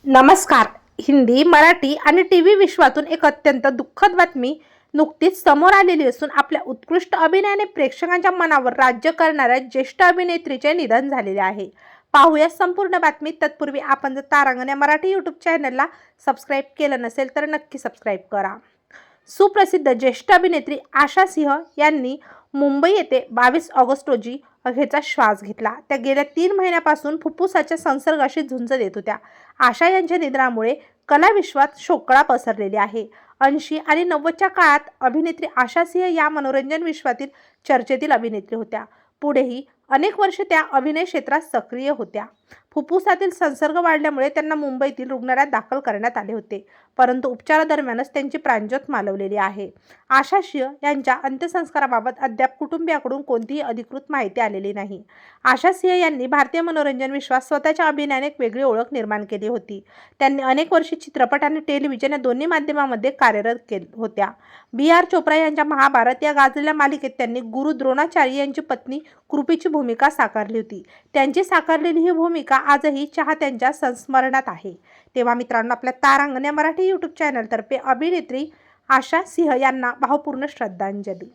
नमस्कार. हिंदी, मराठी आणि टीव्ही विश्वातून एक अत्यंत दुःखद बातमी नुकतीच समोर आलेली असून आपल्या उत्कृष्ट अभिनयाने प्रेक्षकांच्या मनावर राज्य करणाऱ्या ज्येष्ठ अभिनेत्रीचे निधन झालेले आहे. पाहूया संपूर्ण बातमी. तत्पूर्वी आपण जर तारांगण या मराठी यूट्यूब चॅनलला सबस्क्राईब केलं नसेल तर नक्की सबस्क्राईब करा. सुप्रसिद्ध ज्येष्ठ अभिनेत्री आशा सिंह यांनी मुंबई येथे 22 ऑगस्ट रोजी अखेरचा श्वास घेतला. त्या गेल्या 3 महिन्यापासून फुफ्फुसाच्या संसर्गाशी झुंज देत होत्या. आशा यांच्या निधनामुळे कलाविश्वात शोककळा पसरलेली आहे. 80 आणि 90च्या काळात अभिनेत्री आशा सिंह या मनोरंजन विश्वातील चर्चेतील अभिनेत्री होत्या. पुढेही अनेक वर्षे त्या अभिनय क्षेत्रात सक्रिय होत्या. फुफ्फुसातील संसर्ग वाढल्यामुळे त्यांना मुंबईतील रुग्णालयात दाखल करण्यात आले होते, परंतु उपचारादरम्यानच त्यांची प्राणज्योत मालवलेली आहे. आशा सिंह यांच्या अंत्यसंस्काराबाबत अद्याप कुटुंबियाकडून कोणतीही अधिकृत माहिती आलेली नाही. आशा सिंह यांनी भारतीय मनोरंजन विश्वात स्वतःच्या अभिनयाने एक वेगळी ओळख निर्माण केली होती. त्यांनी अनेक वर्षे चित्रपट आणि टेलिव्हिजन या दोन्ही माध्यमांमध्ये कार्यरत होत्या. बी.आर. चोप्रा यांच्या महाभारत या गाजलेल्या मालिकेत त्यांनी गुरु द्रोणाचार्य यांची पत्नी कृपीची भूमिका साकारली होती. त्यांची साकारलेली ही भूमिका आजही चाहत्यांच्या संस्मरणात आहे. तेव्हा मित्रांनो, आपल्या तारांगण या मराठी यूट्यूब चॅनलतर्फे अभिनेत्री आशा सिंह यांना भावपूर्ण श्रद्धांजली.